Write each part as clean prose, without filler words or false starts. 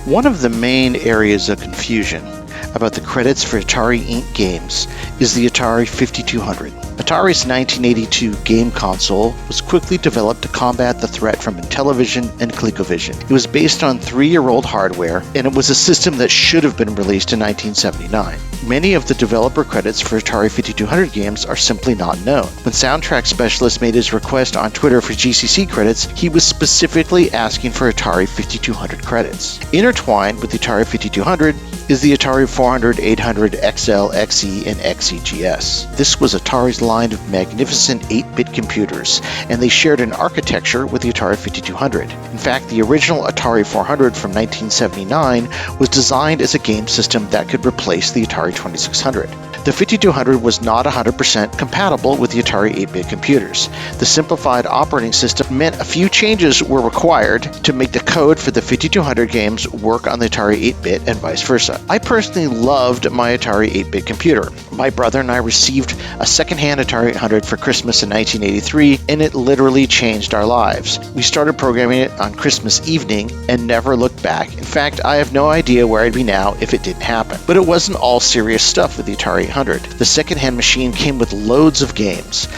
One of the main areas of confusion about the credits for Atari Inc. games is the Atari 5200. Atari's 1982 game console was quickly developed to combat the threat from Intellivision and ColecoVision. It was based on 3-year-old hardware, and it was a system that should have been released in 1979. Many of the developer credits for Atari 5200 games are simply not known. When Soundtrack Specialist made his request on Twitter for GCC credits, he was specifically asking for Atari 5200 credits. Intertwined with the Atari 5200 is the Atari 400, 800, XL, XE, and XEGS. This was Atari's line of magnificent 8-bit computers, and they shared an architecture with the Atari 5200. In fact, the original Atari 400 from 1979 was designed as a game system that could replace the Atari 2600. The 5200 was not 100% compatible with the Atari 8-bit computers. The simplified operating system meant a few changes were required to make the code for the 5200 games work on the Atari 8-bit and vice versa. I personally loved my Atari 8-bit computer. My brother and I received a secondhand Atari 800 for Christmas in 1983, and it literally changed our lives. We started programming it on Christmas evening and never looked back. In fact, I have no idea where I'd be now if it didn't happen. But it wasn't all serious stuff with the Atari 800. The secondhand machine came with loads of games.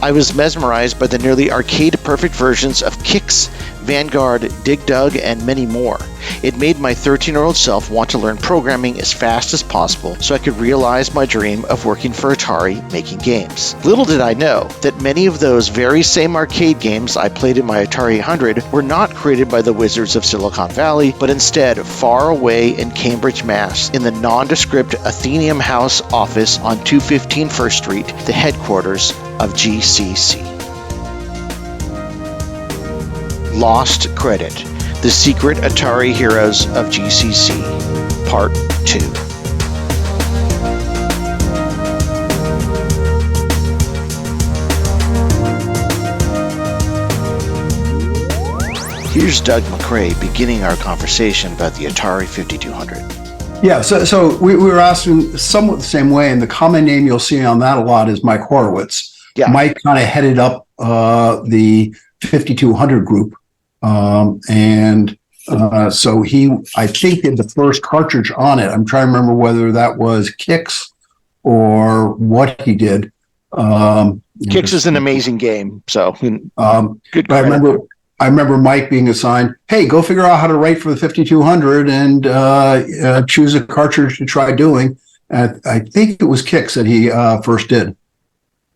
I was mesmerized by the nearly arcade-perfect versions of Kix, Vanguard, Dig Dug, and many more. It made my 13-year-old self want to learn programming as fast as possible so I could realize my dream of working for Atari making games. Little did I know that many of those very same arcade games I played in my Atari 800 were not created by the wizards of Silicon Valley, but instead far away in Cambridge, Mass, in the nondescript Athenaeum House office on 215 First Street, the headquarters of GCC. Lost Credit: The Secret Atari Heroes of GCC, Part 2. Here's Doug Macrae beginning our conversation about the Atari 5200. Yeah, so we were asking somewhat the same way, and the common name you'll see on that a lot is Mike Horowitz. Yeah. Mike kind of headed up the 5200 group, so he, I think, did the first cartridge on it. I'm trying to remember whether that was Kix or what he did. Kix is an amazing game, so good credit. I remember Mike being assigned, hey, go figure out how to write for the 5200 and choose a cartridge to try doing. And I think it was Kix that he first did.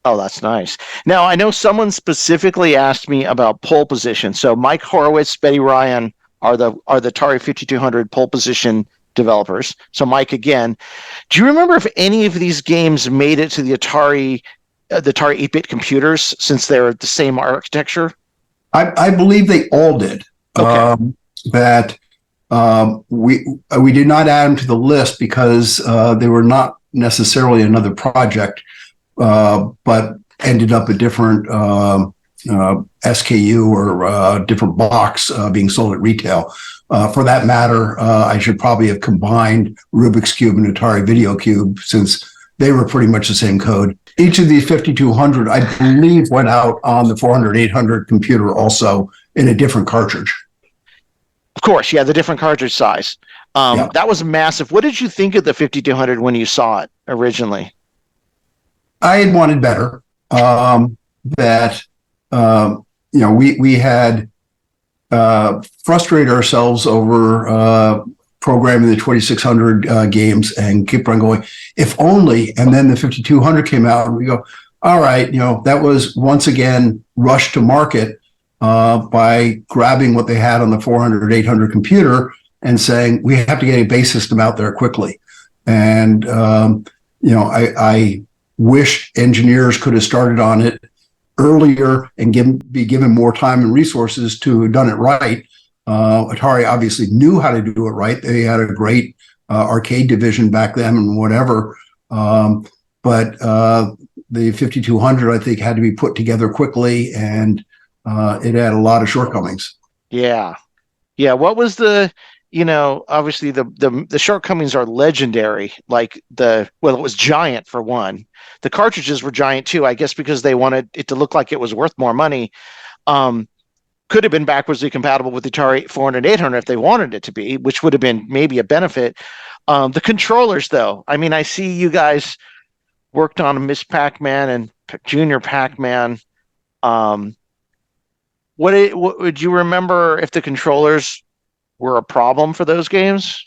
Oh, that's nice. Now, I know someone specifically asked me about pole position. So Mike Horowitz, Betty Ryan are the Atari 5200 pole position developers. So Mike, again, do you remember if any of these games made it to the Atari 8-bit computers since they're the same architecture? I believe they all did. Okay. We did not add them to the list because they were not necessarily another project, but ended up a different SKU or different box being sold at retail. For that matter, I should probably have combined Rubik's Cube and Atari Video Cube since they were pretty much the same code. Each of these 5200, I believe, went out on the 400, 800 computer also in a different cartridge. Of course, yeah, the different cartridge size. That was massive. What did you think of the 5200 when you saw it originally? I had wanted better. We had frustrated ourselves over programming the 2600 games and keep on going, if only. And then the 5200 came out and we go, all right, that was once again rushed to market by grabbing what they had on the 400, 800 computer and saying, we have to get a base system out there quickly. And, I wish engineers could have started on it earlier and be given more time and resources to have done it right. Atari obviously knew how to do it right. They had a great arcade division back then and whatever. But the 5200, I think, had to be put together quickly, and it had a lot of shortcomings. Yeah. What was obviously the shortcomings are legendary. Like it was giant for one. The cartridges were giant too, I guess, because they wanted it to look like it was worth more money. could have been backwardsly compatible with the Atari 400, 800 if they wanted it to be, which would have been maybe a benefit. The controllers, though, I mean, I see you guys worked on Miss Pac-Man and Junior Pac-Man. What would you remember if the controllers were a problem for those games?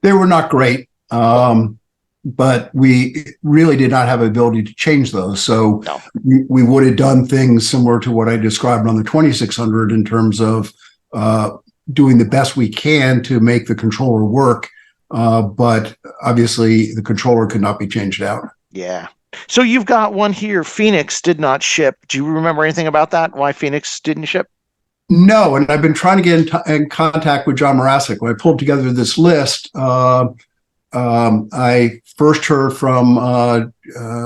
They were not great, but we really did not have the ability to change those. So No. we would have done things similar to what I described on the 2600 in terms of doing the best we can to make the controller work. But obviously, the controller could not be changed out. Yeah. So you've got one here. Phoenix did not ship. Do you remember anything about that? Why Phoenix didn't ship? No, and I've been trying to get in contact with John Morasic. When I pulled together this list, I first heard from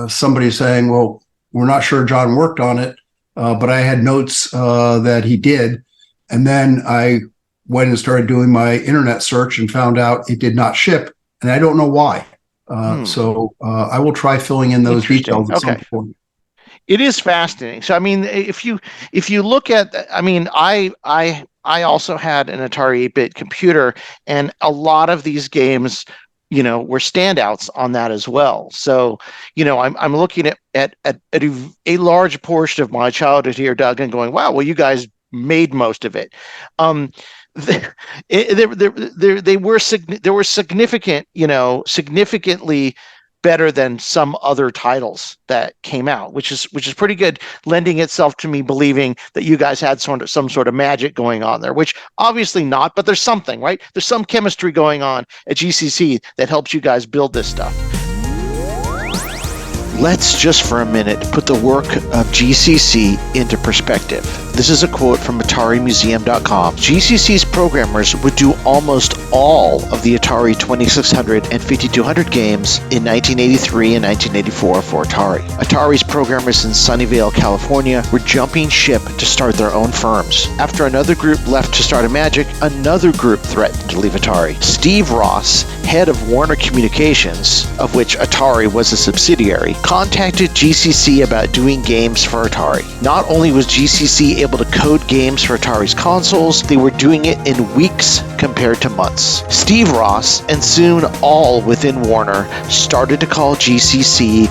somebody saying, well, we're not sure John worked on it, but I had notes that he did. And then I went and started doing my internet search and found out it did not ship, and I don't know why. So I will try filling in those details at some point. It is fascinating. So, I mean, if you look at, I mean, I also had an Atari 8-bit computer, and a lot of these games, were standouts on that as well. So, I'm looking at a large portion of my childhood here, Doug, and going, wow, well, you guys made most of it. They were significant, significantly better than some other titles that came out, which is pretty good, lending itself to me believing that you guys had some sort of magic going on there, which obviously not, but there's something, right? There's some chemistry going on at GCC that helps you guys build this stuff. Let's just for a minute put the work of GCC into perspective. This is a quote from AtariMuseum.com. GCC's programmers would do almost all of the Atari 2600 and 5200 games in 1983 and 1984 for Atari. Atari's programmers in Sunnyvale, California were jumping ship to start their own firms. After another group left to start Imagic, another group threatened to leave Atari. Steve Ross, head of Warner Communications, of which Atari was a subsidiary, contacted GCC about doing games for Atari. Not only was GCC able to code games for Atari's consoles, they were doing it in weeks compared to months. Steve Ross, and soon all within Warner, started to call GCC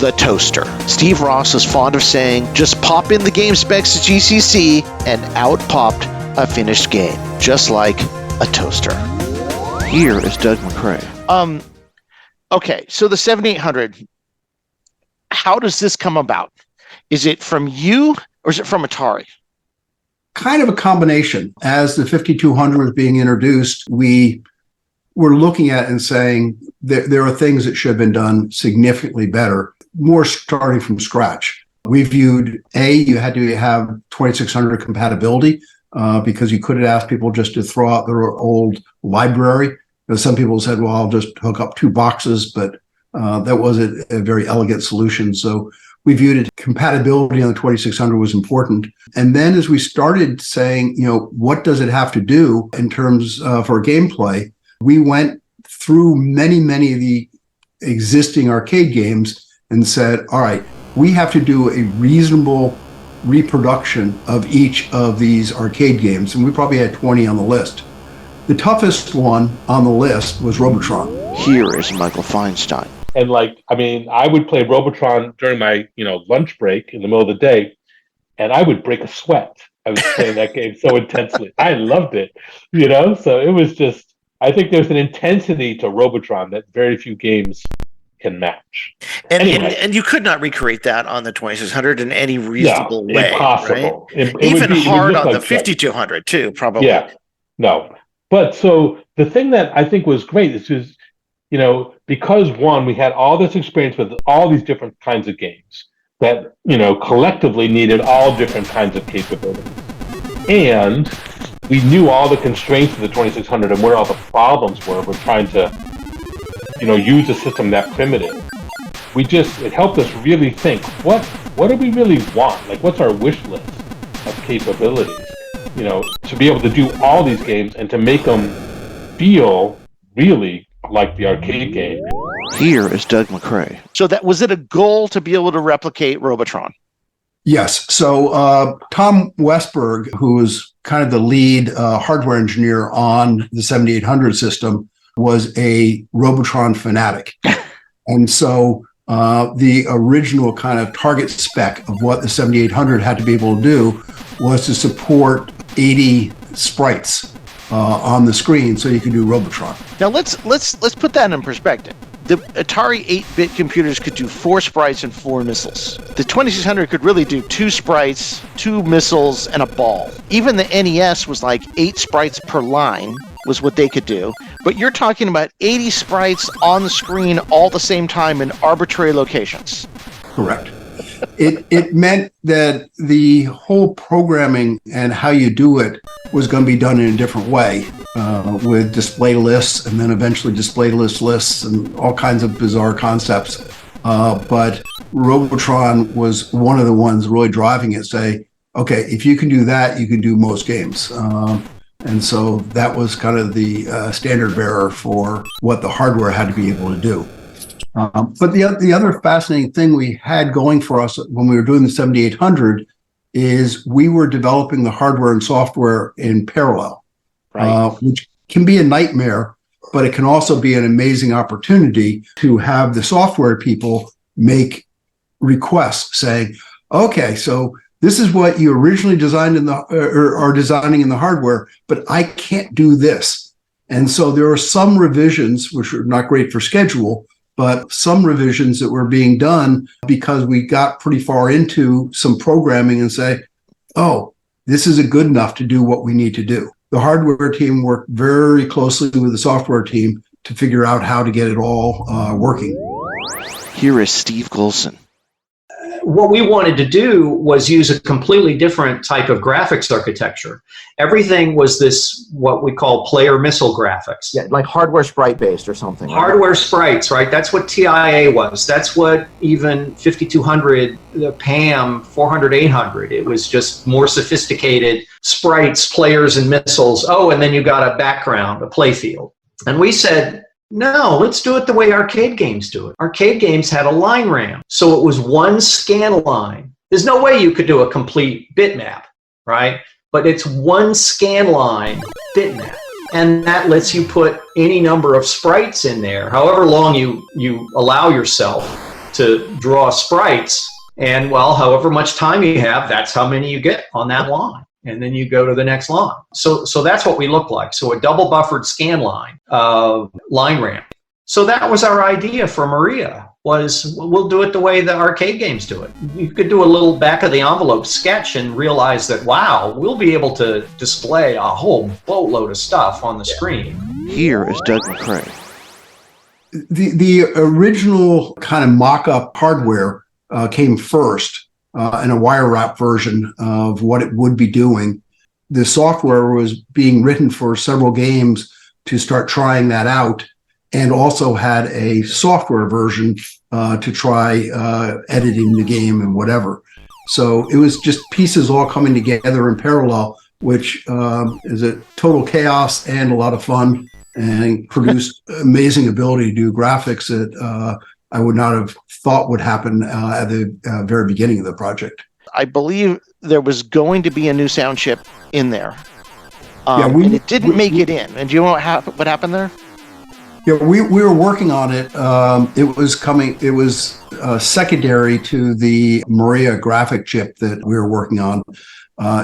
the toaster. Steve Ross was fond of saying, just pop in the game specs to GCC, and out popped a finished game, just like a toaster. Here is Doug Macrae. Okay, so the 7800, how does this come about? Is it from you or is it from Atari? Kind of a combination. As the 5200 was being introduced, we were looking at it and saying there are things that should have been done significantly better, more starting from scratch. We viewed, you had to have 2600 compatibility because you couldn't ask people just to throw out their old library. Some people said, well, I'll just hook up 2 boxes, but that wasn't a very elegant solution. So we viewed it, compatibility on the 2600 was important. And then as we started saying, what does it have to do in terms for gameplay, we went through many of the existing arcade games and said, all right, we have to do a reasonable reproduction of each of these arcade games. And we probably had 20 on the list. The toughest one on the list was Robotron. Here is Michael Feinstein. And I would play Robotron during my, lunch break in the middle of the day, and I would break a sweat. I was playing that game so intensely. I loved it, So it was just, I think there's an intensity to Robotron that very few games can match. And you could not recreate that on the 2600 in any reasonable way. Impossible. Right? Even hard on the 5200 too, probably. Yeah, no. But so the thing that I think was great is because one, we had all this experience with all these different kinds of games that, collectively needed all different kinds of capabilities. And we knew all the constraints of the 2600 and where all the problems were. We're trying to, use a system that primitive. It helped us really think, what do we really want? Like, what's our wish list of capabilities? To be able to do all these games and to make them feel really like the arcade game. Here is Doug Macrae. So was it a goal to be able to replicate Robotron? Yes. So Tom Westberg, who was kind of the lead hardware engineer on the 7800 system, was a Robotron fanatic. And so the original kind of target spec of what the 7800 had to be able to do was to support 80 sprites on the screen so you could do Robotron. Now let's put that in perspective. The Atari 8-bit computers could do 4 sprites and 4 missiles. The 2600 could really do 2 sprites, 2 missiles, and a ball. Even the NES was like 8 sprites per line was what they could do. But you're talking about 80 sprites on the screen all the same time in arbitrary locations. Correct. It meant that the whole programming and how you do it was going to be done in a different way, with display lists and then eventually display lists and all kinds of bizarre concepts. But Robotron was one of the ones really driving it, say, okay, if you can do that, you can do most games. And so that was kind of the standard bearer for what the hardware had to be able to do. But the other fascinating thing we had going for us when we were doing the 7800 is we were developing the hardware and software in parallel, right. Which can be a nightmare, but it can also be an amazing opportunity to have the software people make requests saying, okay, so this is what you originally designed in the or are designing in the hardware, but I can't do this. And so there are some revisions, which are not great for schedule, but some revisions that were being done because we got pretty far into some programming and say, oh, this isn't good enough to do what we need to do. The hardware team worked very closely with the software team to figure out how to get it all working. Here is Steve Golson. What we wanted to do was use a completely different type of graphics architecture. Everything was this, what we call player missile graphics. Yeah, like hardware sprite based or something. Hardware sprites, right? That's what TIA was. That's what even 5200, the PAM 400, 800. It was just more sophisticated sprites, players, and missiles. Oh, and then you got a background, a play field. And we said, no, let's do it the way arcade games do it. Arcade games had a line RAM, so it was one scan line. There's no way you could do a complete bitmap, right? But it's one scan line bitmap, and that lets you put any number of sprites in there, however long you allow yourself to draw sprites, and well, however much time you have, that's how many you get on that line. And then you go to the next line. So that's what we look like. So a double buffered scan line, line ramp. So that was our idea for Maria, was we'll do it the way the arcade games do it. You could do a little back of the envelope sketch and realize that, wow, we'll be able to display a whole boatload of stuff on the screen. Here is Doug Macrae. The original kind of mock-up hardware came first. In a wire wrap version of what it would be doing. The software was being written for several games to start trying that out, and also had a software version to try editing the game and whatever. So it was just pieces all coming together in parallel, which is a total chaos and a lot of fun, and produced amazing ability to do graphics that I would not have thought would happen at the very beginning of the project. I believe there was going to be a new sound chip in there. And it didn't make it in. And do you know what happened there? Yeah, we were working on it. It was coming. It was secondary to the Maria graphic chip that we were working on.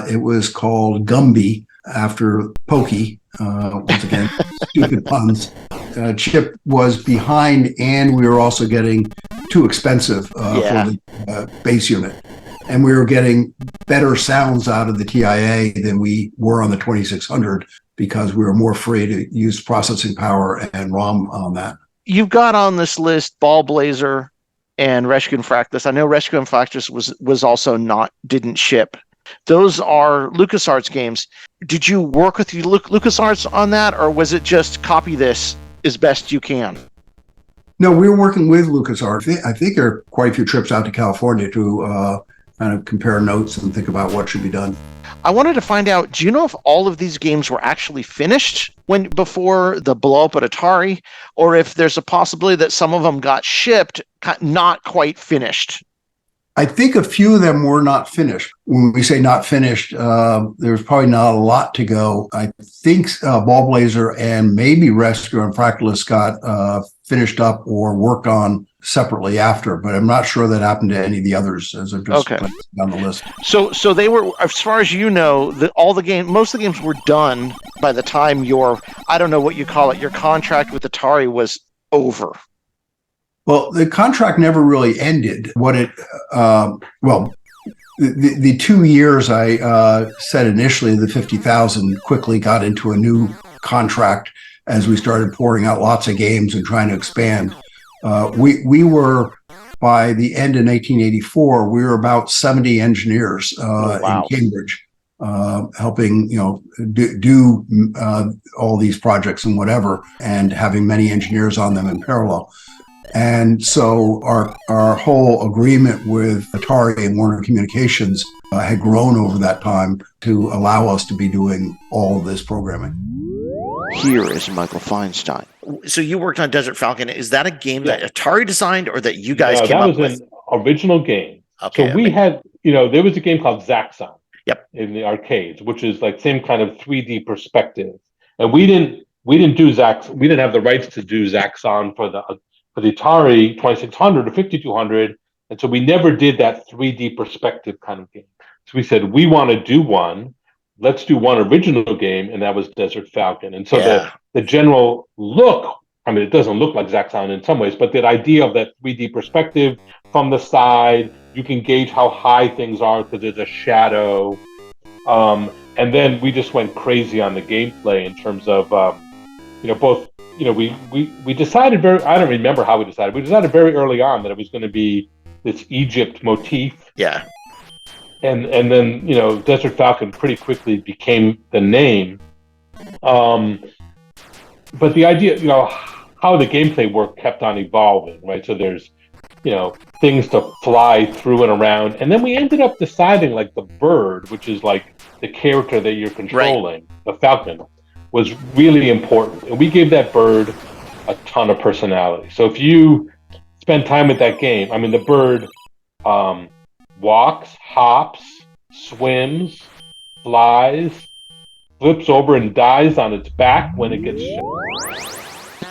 It was called Gumby, after Pokey. Once again, stupid puns. Chip was behind, and we were also getting too expensive for the base unit. And we were getting better sounds out of the TIA than we were on the 2600 because we were more free to use processing power and ROM on that. You've got on this list Ball Blazer and Rescue and Fractus. I know Rescue and Fractus was also didn't ship. Those are LucasArts games. Did you work with LucasArts on that, or was it just copy this as best you can? No, we were working with LucasArts. I think there are quite a few trips out to California to kind of compare notes and think about what should be done. I wanted to find out, do you know if all of these games were actually finished before the blow up at Atari, or if there's a possibility that some of them got shipped not quite finished? I think a few of them were not finished. When we say not finished, there's probably not a lot to go. I think Ball Blazer and maybe Rescue and Fractalist got finished up or worked on separately after, but I'm not sure that happened to any of the others as I'm just down the list. So they were, as far as you know, most of the games were done by the time I don't know what you call it, your contract with Atari was over. Well, the contract never really ended. The 2 years I said initially, the 50,000 quickly got into a new contract as we started pouring out lots of games and trying to expand. We were, by the end of 1984, we were about 70 engineers in Cambridge, helping do all these projects and whatever, and having many engineers on them in parallel. And so our whole agreement with Atari and Warner Communications had grown over that time to allow us to be doing all of this programming. Here is Michael Feinstein. So you worked on Desert Falcon. Is that a game that Atari designed or that you guys came up with? That was an original game. Okay, so we had, there was a game called Zaxxon. Yep. In the arcades, which is like same kind of 3D perspective. And we didn't do Zaxxon. We didn't have the rights to do Zaxxon for the Atari 2600 or 5200. And so we never did that 3D perspective kind of game. So we said, we want to do one. Let's do one original game, and that was Desert Falcon. And so the general look, it doesn't look like Zaxxon in some ways, but the idea of that 3D perspective from the side, you can gauge how high things are because there's a shadow. And then we just went crazy on the gameplay in terms of, both, we decided I don't remember how we decided. We decided very early on that it was going to be this Egypt motif. Yeah. And then, Desert Falcon pretty quickly became the name. But the idea, how the gameplay worked kept on evolving, right? So there's, things to fly through and around. And then we ended up deciding like the bird, which is like the character that you're controlling, the falcon, was really important. And we gave that bird a ton of personality. So if you spend time with that game, the bird walks, hops, swims, flies, flips over and dies on its back when it gets shot.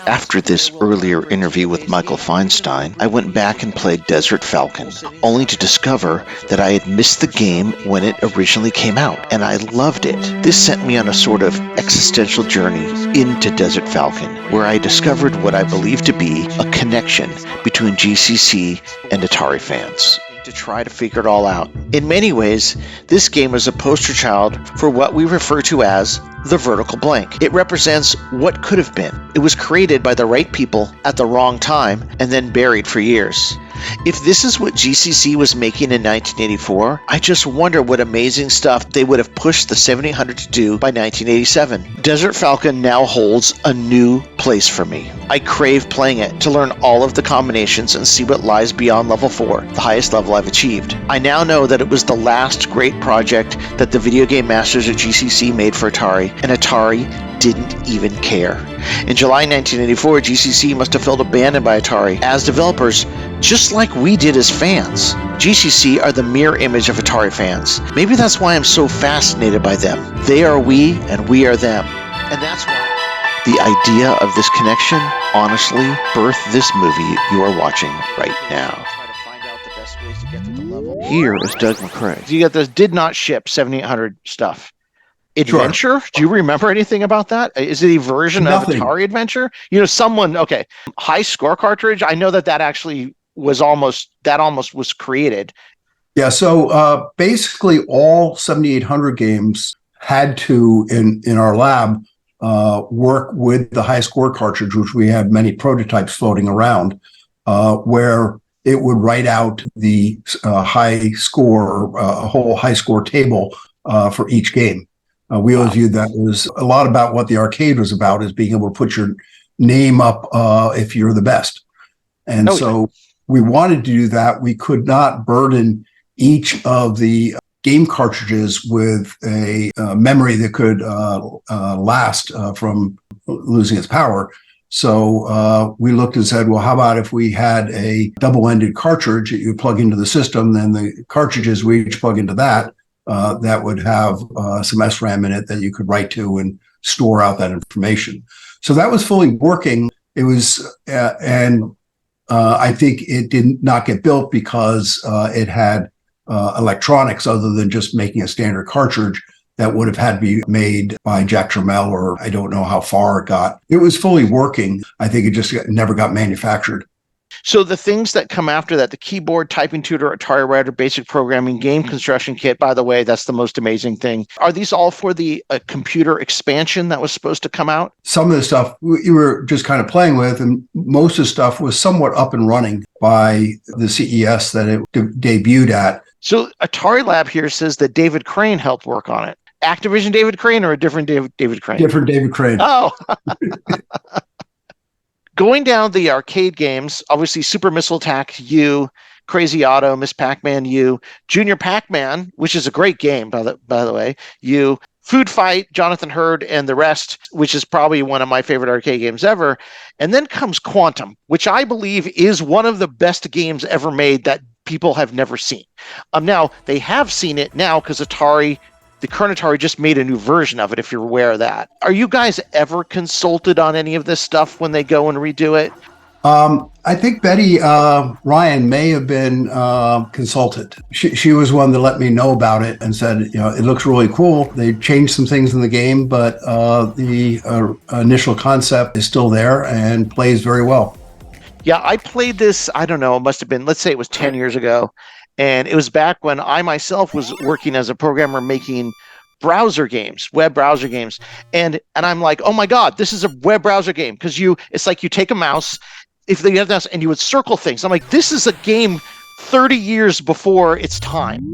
After this earlier interview with Michael Feinstein, I went back and played Desert Falcon, only to discover that I had missed the game when it originally came out, and I loved it. This sent me on a sort of existential journey into Desert Falcon, where I discovered what I believe to be a connection between GCC and Atari fans. To try to figure it all out. In many ways, this game is a poster child for what we refer to as the vertical blank. It represents what could have been. It was created by the right people at the wrong time and then buried for years. If this is what GCC was making in 1984, I just wonder what amazing stuff they would have pushed the 7800 to do by 1987. Desert Falcon now holds a new place for me. I crave playing it to learn all of the combinations and see what lies beyond level 4, the highest level I've achieved. I now know that it was the last great project that the video game masters at GCC made for Atari, and Atari didn't even care. In July 1984, GCC must have felt abandoned by Atari as developers, just like we did as fans. GCC are the mirror image of Atari fans. Maybe that's why I'm so fascinated by them. They are we, and we are them. And that's why the idea of this connection, honestly, birthed this movie you are watching right now. Here is Doug Macrae. You got this did not ship 7800 stuff. Adventure? Sure. Do you remember anything about that? Is it a version of Atari Adventure? High score cartridge. I know that actually was almost was created. Yeah. So basically, all 7800 games had to in our lab work with the high score cartridge, which we had many prototypes floating around, where it would write out the high score, a whole high score table for each game. We always viewed that was a lot about what the arcade was about, is being able to put your name up if you're the best. And so we wanted to do that. We could not burden each of the game cartridges with a memory that could last from losing its power. So we looked and said, well, how about if we had a double-ended cartridge that you plug into the system, then the cartridges we each plug into that, that would have some SRAM in it that you could write to and store out that information. So that was fully working. It was, I think it did not get built because it had electronics other than just making a standard cartridge that would have had to be made by Jack Tramiel, or I don't know how far it got. It was fully working. I think it just never got manufactured. So the things that come after that, the keyboard, typing tutor, Atari Writer, basic programming, game construction kit, by the way, that's the most amazing thing. Are these all for the computer expansion that was supposed to come out? Some of the stuff we were just kind of playing with, and most of the stuff was somewhat up and running by the CES that it debuted at. So Atari Lab here says that David Crane helped work on it. Activision David Crane or a different David Crane? Different David Crane. Oh. Going down the arcade games, obviously Super Missile Attack, U, Crazy Auto, Miss Pac-Man, U, Junior Pac-Man, which is a great game, by the way, U, Food Fight, Jonathan Hurd, and the rest, which is probably one of my favorite arcade games ever. And then comes Quantum, which I believe is one of the best games ever made that people have never seen. Now, they have seen it now because the current Atari just made a new version of it, if you're aware of that. Are you guys ever consulted on any of this stuff when they go and redo it? I think Betty Ryan may have been consulted. She was one that let me know about it and said, it looks really cool. They changed some things in the game, but the initial concept is still there and plays very well. Yeah, I played this, I don't know, it must have been, let's say it was 10 years ago. And it was back when I myself was working as a programmer making browser games, web browser games. And I'm like, oh my God, this is a web browser game. Because it's like you take a mouse, and you would circle things. I'm like, this is a game 30 years before its time.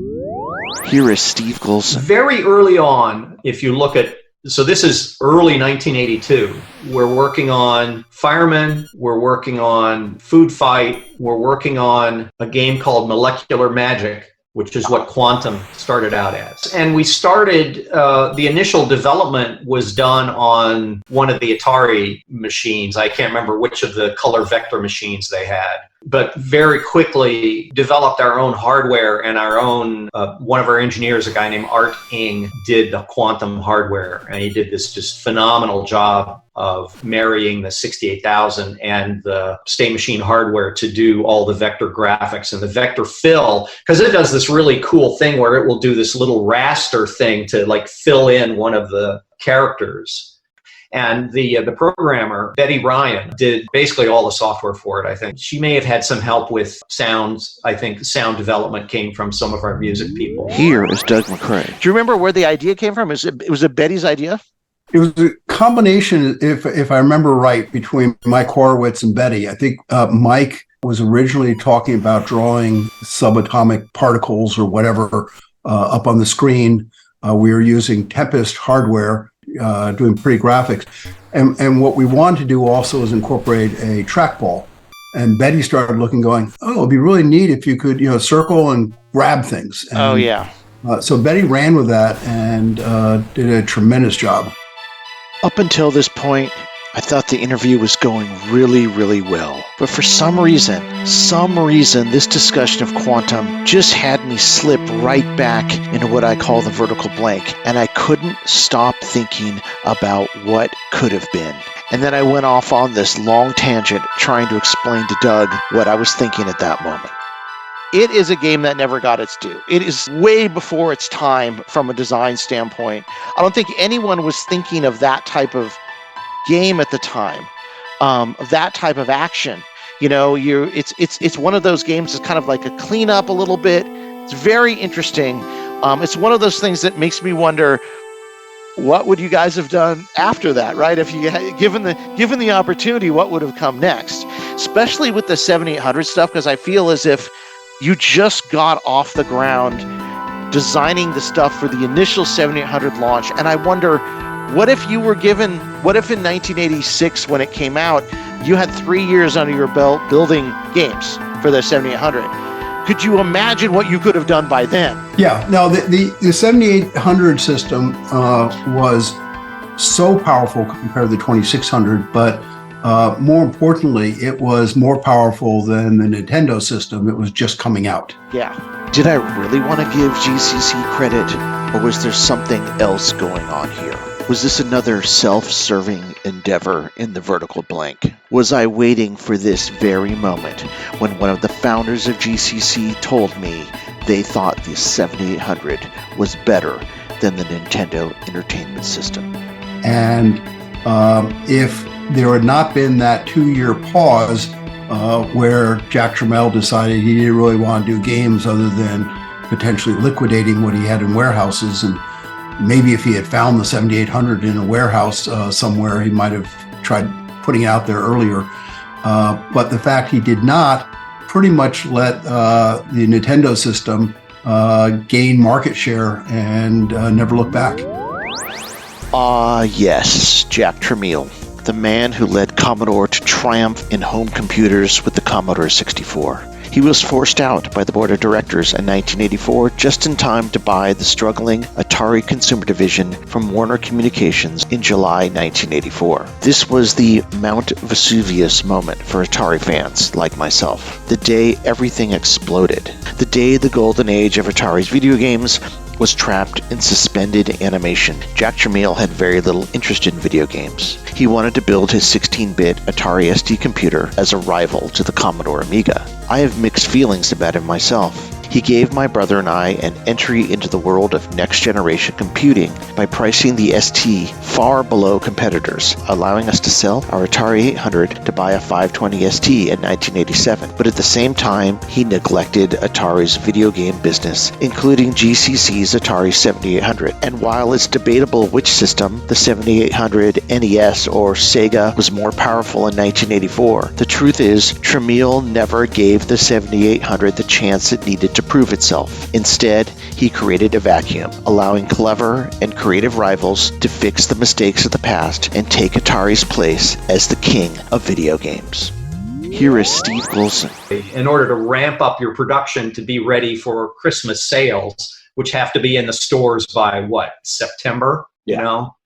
Here is Steve Golson. Very early on, if you look at, so this is early 1982. We're working on Fireman. We're working on Food Fight. We're working on a game called Molecular Magic, which is what Quantum started out as. And we started, the initial development was done on one of the Atari machines. I can't remember which of the color vector machines they had, but very quickly developed our own hardware and our own, one of our engineers, a guy named Art Ing, did the Quantum hardware. And he did this just phenomenal job of marrying the 68,000 and the Stay Machine hardware to do all the vector graphics and the vector fill, because it does this really cool thing where it will do this little raster thing to like fill in one of the characters. And the programmer, Betty Ryan, did basically all the software for it, I think. She may have had some help with sounds. I think sound development came from some of our music people. Here is Doug Macrae. Do you remember where the idea came from? Was it Betty's idea? It was a combination, if I remember right, between Mike Horowitz and Betty. I think Mike was originally talking about drawing subatomic particles or whatever up on the screen. We were using Tempest hardware, doing pretty graphics. And what we wanted to do also is incorporate a trackball. And Betty started looking, going, oh, it'd be really neat if you could, circle and grab things. And, oh, yeah. So Betty ran with that and did a tremendous job. Up until this point, I thought the interview was going really, really well. But for some reason, this discussion of Quantum just had me slip right back into what I call the vertical blank. And I couldn't stop thinking about what could have been. And then I went off on this long tangent trying to explain to Doug what I was thinking at that moment. It is a game that never got its due. It is way before its time from a design standpoint. I don't think anyone was thinking of that type of game at the time, of that type of action. It's one of those games that's kind of like a cleanup a little bit. It's very interesting. It's one of those things that makes me wonder, what would you guys have done after that, right? If you had given the opportunity, what would have come next? Especially with the 7800 stuff, because I feel as if you just got off the ground designing the stuff for the initial 7800 launch. And I wonder, what if in 1986, when it came out, you had 3 years under your belt building games for the 7800? Could you imagine what you could have done by then? Yeah, no, the 7800 system was so powerful compared to the 2600, but More importantly, it was more powerful than the Nintendo system. It was just coming out. Yeah. Did I really want to give GCC credit, or was there something else going on here? Was this another self-serving endeavor in the vertical blank? Was I waiting for this very moment when one of the founders of GCC told me they thought the 7800 was better than the Nintendo Entertainment System? And if there had not been that 2-year pause where Jack Tramiel decided he didn't really want to do games other than potentially liquidating what he had in warehouses, and maybe if he had found the 7800 in a warehouse somewhere, he might have tried putting it out there earlier. But the fact he did not pretty much let the Nintendo system gain market share and never look back. Yes, Jack Tramiel, the man who led Commodore to triumph in home computers with the Commodore 64. He was forced out by the board of directors in 1984 just in time to buy the struggling Atari consumer division from Warner Communications in July 1984. This was the Mount Vesuvius moment for Atari fans like myself. The day everything exploded. The day the golden age of Atari's video games was trapped in suspended animation. Jack Tramiel had very little interest in video games. He wanted to build his 16-bit Atari ST computer as a rival to the Commodore Amiga. I have mixed feelings about him myself. He gave my brother and I an entry into the world of next-generation computing by pricing the ST far below competitors, allowing us to sell our Atari 800 to buy a 520 ST in 1987. But at the same time, he neglected Atari's video game business, including GCC's Atari 7800. And while it's debatable which system, the 7800, NES, or Sega, was more powerful in 1984, the truth is, Tramiel never gave the 7800 the chance it needed to prove itself. Instead, he created a vacuum, allowing clever and creative rivals to fix the mistakes of the past and take Atari's place as the king of video games. Here is Steve Golson. In order to ramp up your production to be ready for Christmas sales, which have to be in the stores by September,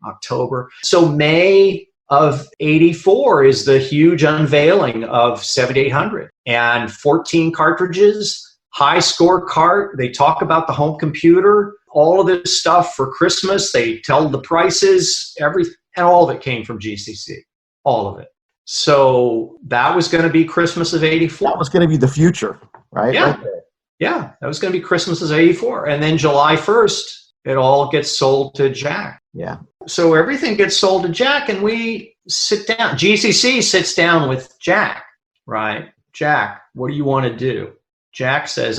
October. So May of 84 is the huge unveiling of 7800 and 14 cartridges, high score cart. They talk about the home computer, all of this stuff for Christmas. They tell the prices, everything, and all of it came from GCC, all of it. So that was going to be Christmas of 84. That was going to be the future, right? Yeah. Right there. Yeah, that was going to be Christmas of 84. And then July 1st, it all gets sold to Jack. Yeah. So everything gets sold to Jack, and we sit down. GCC sits down with Jack, right? Jack, what do you want to do? Jack says,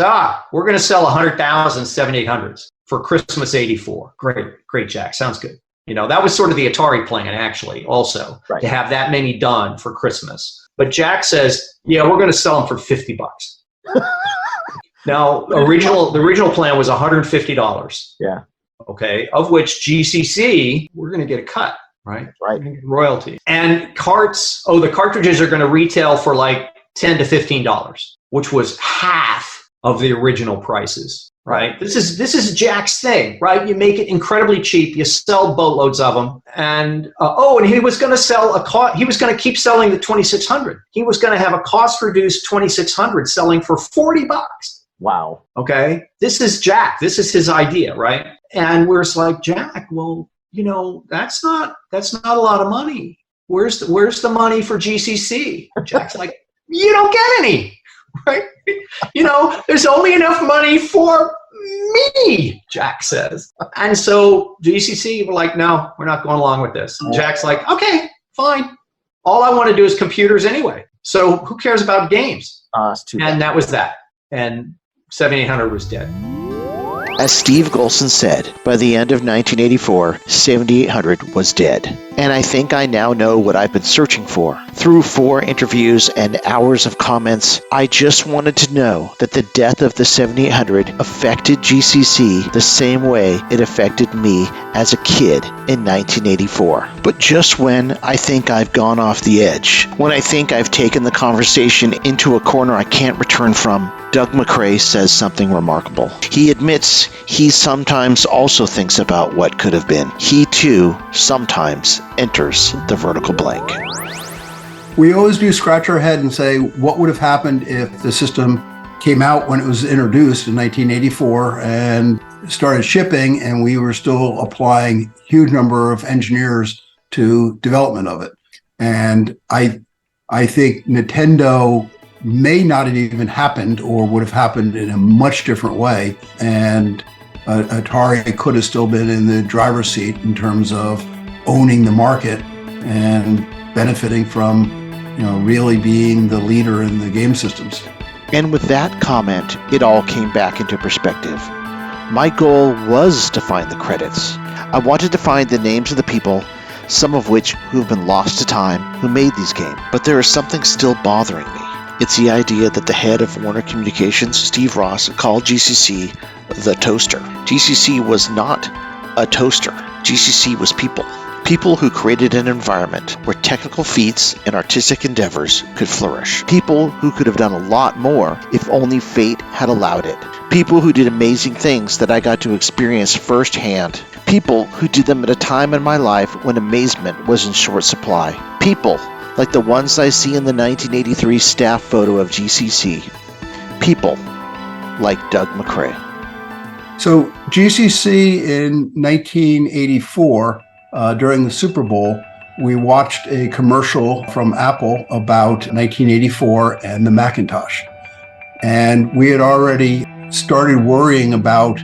we're going to sell 100,000 7800s for Christmas 84. Great, Jack. Sounds good. That was sort of the Atari plan, actually, also, right, to have that many done for Christmas. But Jack says, yeah, we're going to sell them for $50. Now, the original plan was $150. Yeah. Okay, of which GCC, we're going to get a cut, right? Right. Royalty. And the cartridges are going to retail for like $10 to $15, which was half of the original prices, right? This is Jack's thing, right? You make it incredibly cheap, you sell boatloads of them, and and he was going to he was going to keep selling the 2600. He was going to have a cost-reduced 2600 selling for $40. Wow. Okay, this is Jack. This is his idea, right? And we're just like, Jack, well, that's not a lot of money. Where's the money for GCC? Jack's like, you don't get any, right? There's only enough money for me, Jack says. And so GCC were like, no, we're not going along with this. And Jack's like, okay, fine. All I want to do is computers anyway. So who cares about games? And that was that. And 7800 was dead. As Steve Golson said, by the end of 1984, 7800 was dead. And I think I now know what I've been searching for. Through 4 interviews and hours of comments, I just wanted to know that the death of the 7800 affected GCC the same way it affected me as a kid in 1984. But just when I think I've gone off the edge, when I think I've taken the conversation into a corner I can't return from, Doug Macrae says something remarkable. He admits he sometimes also thinks about what could have been. He too sometimes enters the vertical blank. We always do scratch our head and say, what would have happened if the system came out when it was introduced in 1984 and started shipping, and we were still applying huge number of engineers to development of it. And I think Nintendo may not have even happened, or would have happened in a much different way. And Atari could have still been in the driver's seat in terms of owning the market and benefiting from, really being the leader in the game systems. And with that comment, it all came back into perspective. My goal was to find the credits. I wanted to find the names of the people, some of which who have been lost to time, who made these games. But there is something still bothering me. It's the idea that the head of Warner Communications, Steve Ross, called GCC the toaster. GCC was not a toaster. GCC was people. People who created an environment where technical feats and artistic endeavors could flourish. People who could have done a lot more if only fate had allowed it. People who did amazing things that I got to experience firsthand. People who did them at a time in my life when amazement was in short supply. People like the ones I see in the 1983 staff photo of GCC. People like Doug Macrae. So GCC in 1984, during the Super Bowl, we watched a commercial from Apple about 1984 and the Macintosh. And we had already started worrying about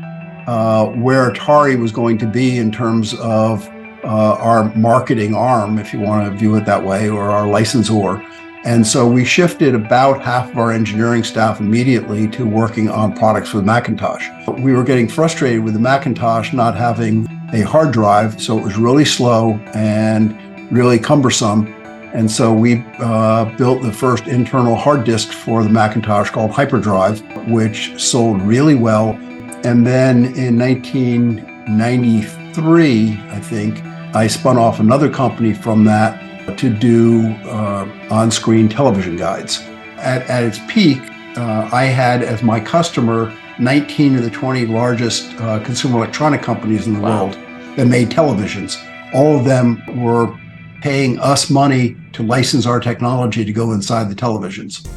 where Atari was going to be in terms of our marketing arm, if you want to view it that way, or our licensor. And so we shifted about half of our engineering staff immediately to working on products for the Macintosh. We were getting frustrated with the Macintosh not having a hard drive, so it was really slow and really cumbersome. And so we built the first internal hard disk for the Macintosh called Hyperdrive, which sold really well. And then in 1993, I think, I spun off another company from that to do on-screen television guides. At its peak, I had as my customer 19 of the 20 largest consumer electronic companies in the world that made televisions. All of them were paying us money to license our technology to go inside the televisions.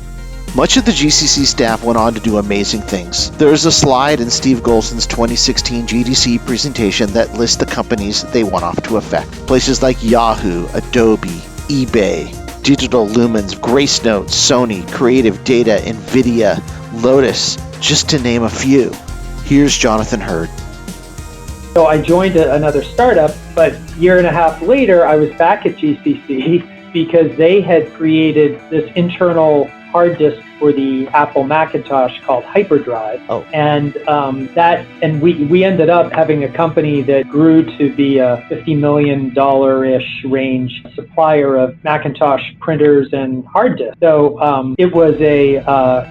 Much of the GCC staff went on to do amazing things. There is a slide in Steve Golson's 2016 GDC presentation that lists the companies they went off to affect. Places like Yahoo, Adobe, eBay, Digital Lumens, Gracenote, Sony, Creative Data, NVIDIA, Lotus, just to name a few. Here's Jonathan Hurd. So I joined another startup, but a year and a half later, I was back at GCC because they had created this internal hard disk for the Apple Macintosh called Hyperdrive. Oh. And we ended up having a company that grew to be a $50 million-ish range supplier of Macintosh printers and hard disks. So it was a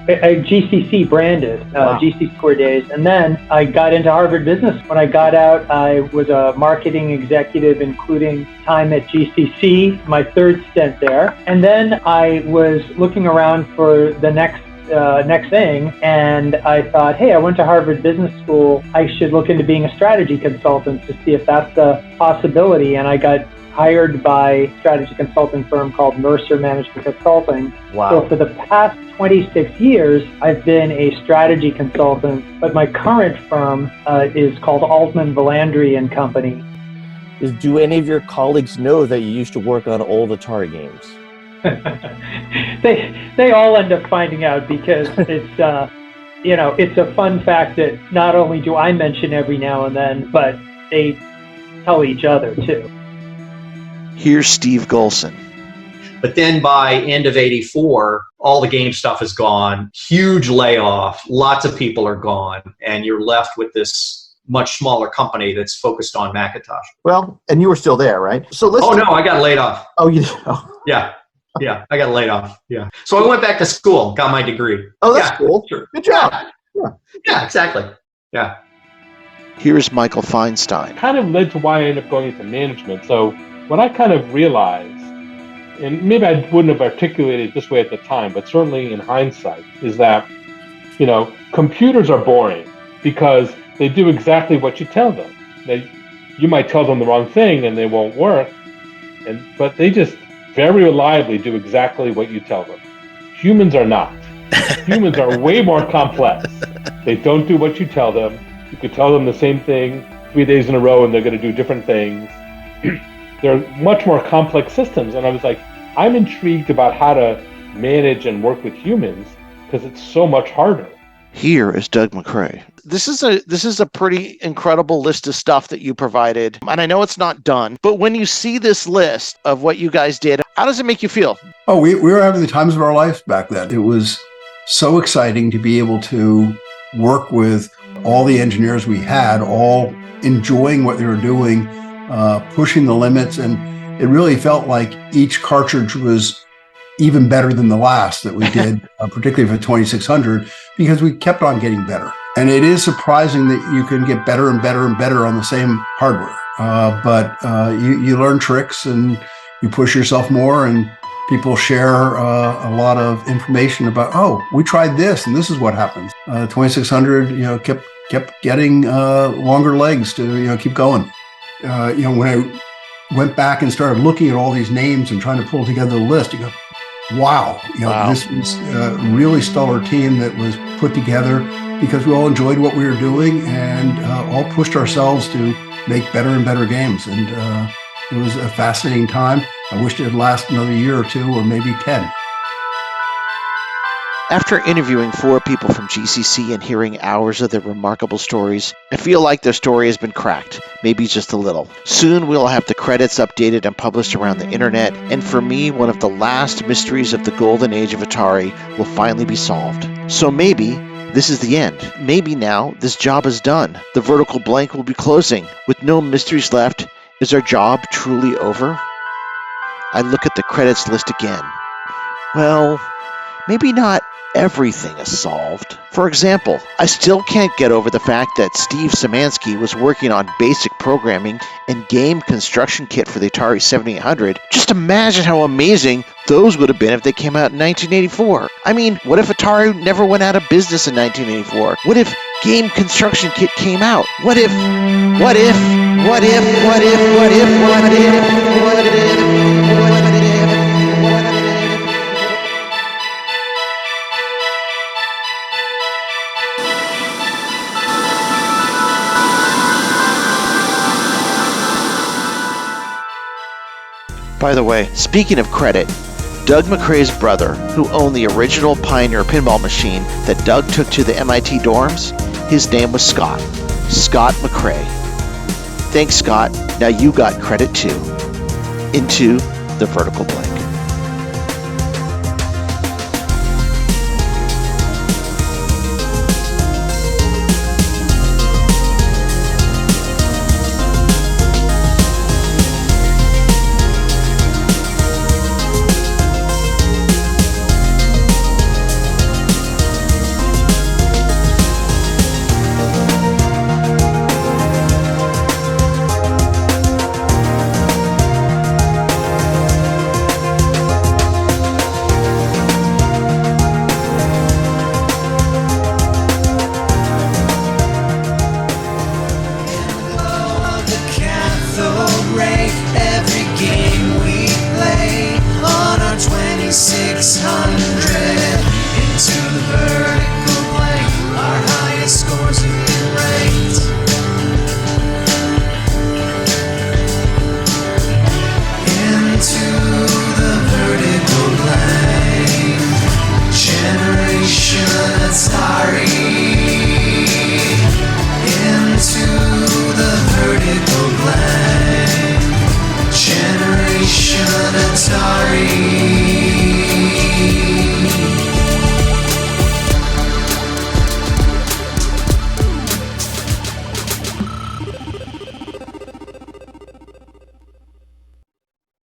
GCC branded, GCC Core Days. And then I got into Harvard Business. When I got out, I was a marketing executive, including time at GCC, my third stint there. And then I was looking around for the next thing, and I thought, hey, I went to Harvard Business School. I should look into being a strategy consultant to see if that's a possibility. And I got hired by a strategy consulting firm called Mercer Management Consulting. Wow. So for the past 26 years, I've been a strategy consultant, but my current firm is called Altman Valandry and Company. Do any of your colleagues know that you used to work on old Atari games? They all end up finding out because it's it's a fun fact that not only do I mention every now and then, but they tell each other too. Here's Steve Golson. But then by end of 84, all the game stuff is gone. Huge layoff. Lots of people are gone. And you're left with this much smaller company that's focused on Macintosh. Well, and you were still there, right? So let's. Oh, no, I got laid off. Oh, you did? Oh. Yeah, I got laid off. Yeah. So I went back to school, got my degree. Oh, that's cool. Sure. Good job. Yeah, exactly. Yeah. Here's Michael Feinstein. Kind of led to why I ended up going into management. So what I kind of realized, and maybe I wouldn't have articulated it this way at the time, but certainly in hindsight, is that, computers are boring because they do exactly what you tell them. You might tell them the wrong thing and they won't work, but they just very reliably do exactly what you tell them. Humans are not. Humans are way more complex. They don't do what you tell them. You could tell them the same thing 3 days in a row and they're going to do different things. They're much more complex systems. And I was like, I'm intrigued about how to manage and work with humans because it's so much harder. Here is Doug Macrae. This is a pretty incredible list of stuff that you provided. And I know it's not done, but when you see this list of what you guys did, how does it make you feel? Oh, we were having the times of our lives back then. It was so exciting to be able to work with all the engineers we had, all enjoying what they were doing, pushing the limits. And it really felt like each cartridge was even better than the last that we did, particularly for 2600, because we kept on getting better. And it is surprising that you can get better and better and better on the same hardware. But you learn tricks and you push yourself more, and people share a lot of information about, oh, we tried this and this is what happens. 2600, kept getting longer legs to keep going. When I went back and started looking at all these names and trying to pull together the list, you go, wow, this was a really stellar team that was put together because we all enjoyed what we were doing and all pushed ourselves to make better and better games. And it was a fascinating time. I wished it would last another year or two or maybe 10. After interviewing 4 people from GCC and hearing hours of their remarkable stories, I feel like their story has been cracked, maybe just a little. Soon we'll have the credits updated and published around the internet, and for me, one of the last mysteries of the golden age of Atari will finally be solved. So maybe this is the end. Maybe now this job is done. The vertical blank will be closing. With no mysteries left, is our job truly over? I look at the credits list again. Well, maybe not everything is solved. For example, I still can't get over the fact that Steve Szymanski was working on basic programming and game construction kit for the Atari 7800. Just imagine how amazing those would have been if they came out in 1984. I mean, what if Atari never went out of business in 1984? What if game construction kit came out? What if? By the way, speaking of credit, Doug Macrae's brother, who owned the original Pioneer pinball machine that Doug took to the MIT dorms, his name was Scott. Scott Macrae. Thanks, Scott. Now you got credit too. Into the vertical blank. Every game we play on our 2600